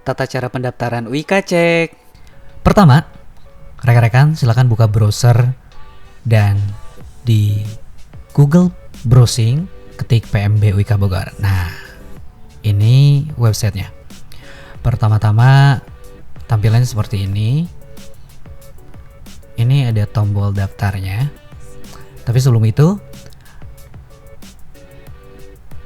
tata cara pendaftaran UIK Cek. Pertama, rekan-rekan silakan buka browser dan di Google Browsing ketik PMB UIK Bogor. Nah, ini websitenya. Pertama-tama tampilannya seperti ini. Ini ada tombol daftarnya. Tapi sebelum itu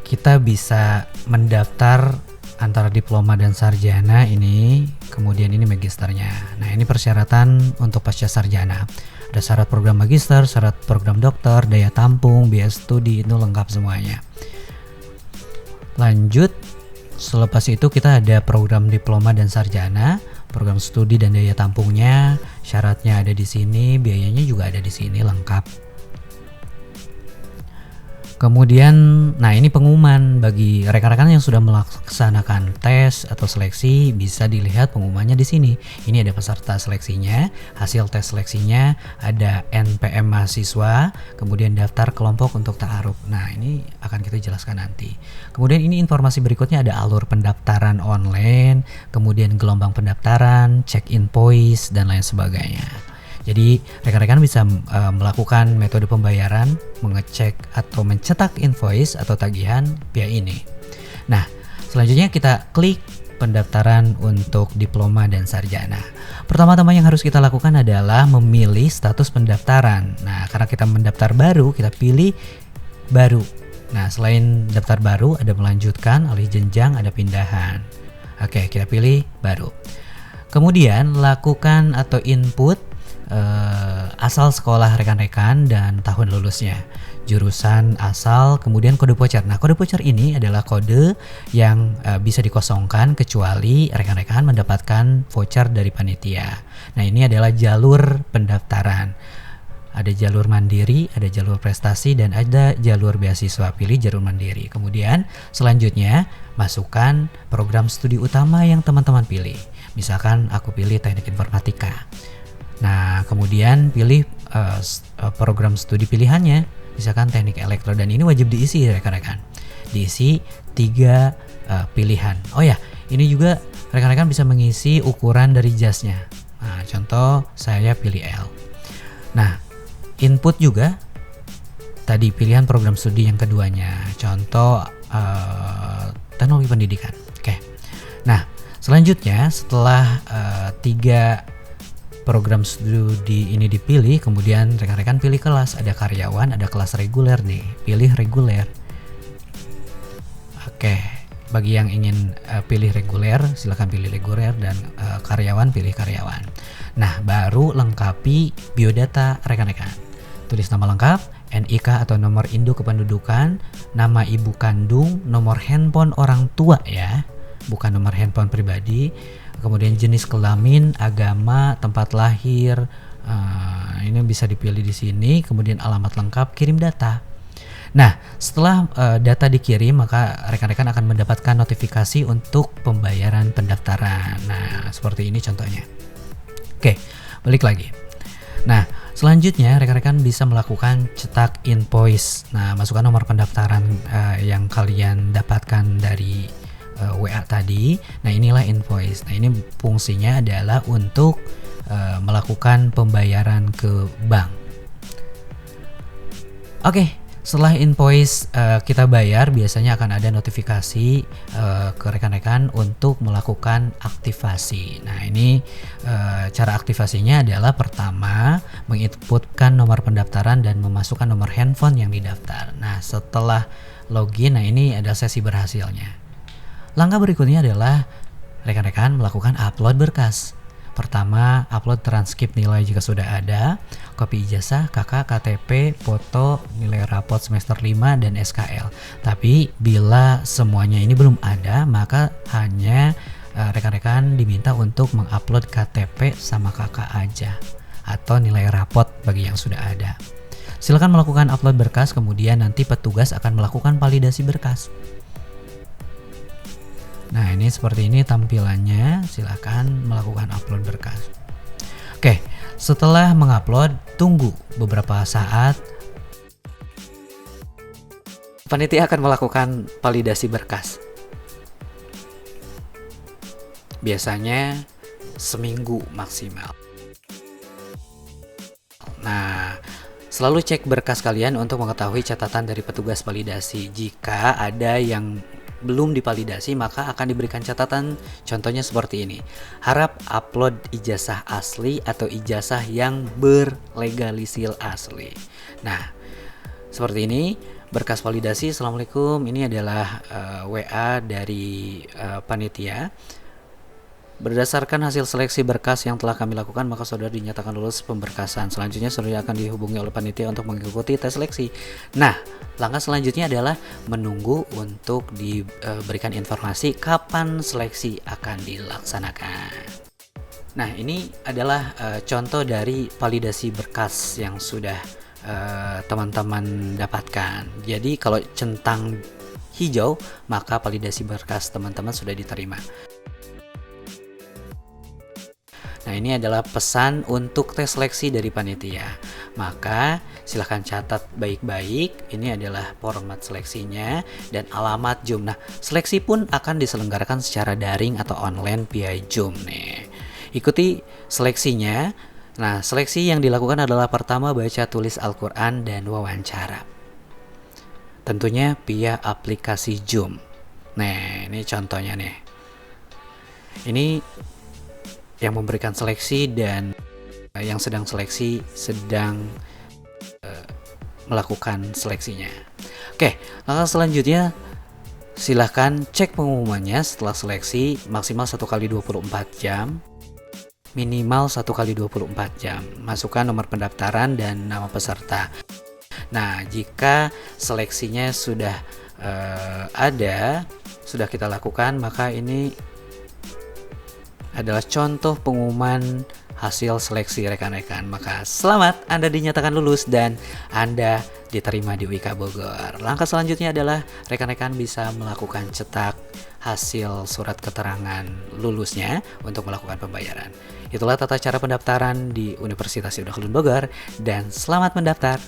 kita bisa mendaftar antara diploma dan sarjana ini, kemudian ini magisternya. Nah, ini persyaratan untuk pasca sarjana. Ada syarat program magister, syarat program dokter, daya tampung, biaya studi, itu lengkap semuanya. Lanjut, selepas itu kita ada program diploma dan sarjana, program studi dan daya tampungnya, syaratnya ada di sini, biayanya juga ada di sini lengkap. Kemudian, nah ini pengumuman bagi rekan-rekan yang sudah melaksanakan tes atau seleksi, bisa dilihat pengumumannya di sini. Ini ada peserta seleksinya, hasil tes seleksinya, ada NPM mahasiswa, kemudian daftar kelompok untuk ta'aruf. Nah, ini akan kita jelaskan nanti. Kemudian ini informasi berikutnya ada alur pendaftaran online, kemudian gelombang pendaftaran, check invoice dan lain sebagainya. Jadi rekan-rekan bisa melakukan metode pembayaran, mengecek atau mencetak invoice atau tagihan via ini. Nah, selanjutnya kita klik pendaftaran untuk diploma dan sarjana. Pertama-tama yang harus kita lakukan adalah memilih status pendaftaran. Nah, karena kita mendaftar baru, kita pilih baru. Nah, selain daftar baru, ada melanjutkan, alih jenjang, ada pindahan. Oke, kita pilih baru. Kemudian lakukan atau input asal sekolah rekan-rekan dan tahun lulusnya, jurusan asal, kemudian kode voucher. Nah, kode voucher ini adalah kode yang bisa dikosongkan kecuali rekan-rekan mendapatkan voucher dari panitia. Nah, ini adalah jalur pendaftaran. Ada jalur mandiri, ada jalur prestasi, dan ada jalur beasiswa. Pilih jalur mandiri. Kemudian selanjutnya masukkan program studi utama yang teman-teman pilih. Misalkan aku pilih teknik informatika. Nah, kemudian pilih program studi pilihannya, misalkan teknik elektro, dan ini wajib diisi rekan-rekan. Diisi 3 pilihan. Oh ya, ini juga rekan-rekan bisa mengisi ukuran dari jasnya. Nah, contoh saya pilih L. Nah, input juga tadi pilihan program studi yang keduanya. Contoh teknologi pendidikan. Oke. Nah, selanjutnya setelah 3 program studi ini dipilih, kemudian rekan-rekan pilih kelas. Ada karyawan, ada kelas reguler nih. Pilih reguler. Oke, bagi yang ingin pilih reguler, silakan pilih reguler, dan karyawan pilih karyawan. Nah, baru lengkapi biodata rekan-rekan. Tulis nama lengkap, NIK atau nomor induk kependudukan, nama ibu kandung, nomor handphone orang tua ya, bukan nomor handphone pribadi. Kemudian jenis kelamin, agama, tempat lahir, ini bisa dipilih di sini. Kemudian alamat lengkap, kirim data. Nah, setelah data dikirim, maka rekan-rekan akan mendapatkan notifikasi untuk pembayaran pendaftaran. Nah, seperti ini contohnya. Oke, balik lagi. Nah, selanjutnya rekan-rekan bisa melakukan cetak invoice. Nah, masukkan nomor pendaftaran yang kalian dapatkan dari WA tadi. Nah, inilah invoice. Nah, ini fungsinya adalah untuk melakukan pembayaran ke bank. Oke, setelah invoice kita bayar, biasanya akan ada notifikasi ke rekan-rekan untuk melakukan aktivasi. Nah, ini cara aktivasinya adalah pertama menginputkan nomor pendaftaran dan memasukkan nomor handphone yang didaftar. Nah, setelah login, nah ini ada sesi berhasilnya. Langkah berikutnya adalah rekan-rekan melakukan upload berkas. Pertama, upload transkrip nilai jika sudah ada, kopi ijazah, KK, KTP, foto, nilai rapot semester 5, dan SKL. Tapi bila semuanya ini belum ada, maka hanya rekan-rekan diminta untuk mengupload KTP sama KK aja, atau nilai rapot bagi yang sudah ada. Silakan melakukan upload berkas, kemudian nanti petugas akan melakukan validasi berkas. Nah, ini seperti ini tampilannya. Silakan melakukan upload berkas. Oke, setelah mengupload, tunggu beberapa saat. Panitia akan melakukan validasi berkas. biasanya seminggu maksimal. Nah, selalu cek berkas kalian untuk mengetahui catatan dari petugas validasi. Jika ada yang belum divalidasi, maka akan diberikan catatan, contohnya seperti ini. Harap upload ijazah asli atau ijazah yang berlegalisir asli. Nah, seperti ini berkas validasi. Assalamualaikum, ini adalah WA dari panitia. Berdasarkan hasil seleksi berkas yang telah kami lakukan, maka saudara dinyatakan lulus pemberkasan. Selanjutnya saudara akan dihubungi oleh panitia untuk mengikuti tes seleksi. Nah, langkah selanjutnya adalah menunggu untuk diberikan informasi kapan seleksi akan dilaksanakan. Nah, ini adalah contoh dari validasi berkas yang sudah teman-teman dapatkan. Jadi kalau centang hijau, maka validasi berkas teman-teman sudah diterima. Nah, ini adalah pesan untuk tes seleksi dari panitia. Maka silahkan catat baik-baik. Ini adalah format seleksinya dan alamat Zoom. Nah, seleksi pun akan diselenggarakan secara daring atau online via Zoom nih. Ikuti seleksinya. Nah, seleksi yang dilakukan adalah pertama baca tulis Al-Quran dan wawancara. Tentunya via aplikasi Zoom. Nah, ini contohnya nih. Ini yang memberikan seleksi dan yang sedang seleksi sedang melakukan seleksinya. Oke, langkah selanjutnya silahkan cek pengumumannya setelah seleksi maksimal 1 kali 24 jam, minimal 1 kali 24 jam. Masukkan nomor pendaftaran dan nama peserta. Nah, jika seleksinya sudah sudah kita lakukan, maka ini adalah contoh pengumuman hasil seleksi rekan-rekan. Maka selamat, Anda dinyatakan lulus dan Anda diterima di UIK Bogor. Langkah selanjutnya adalah rekan-rekan bisa melakukan cetak hasil surat keterangan lulusnya untuk melakukan pembayaran. Itulah tata cara pendaftaran di Universitas Ibnu Khaldun Bogor dan selamat mendaftar.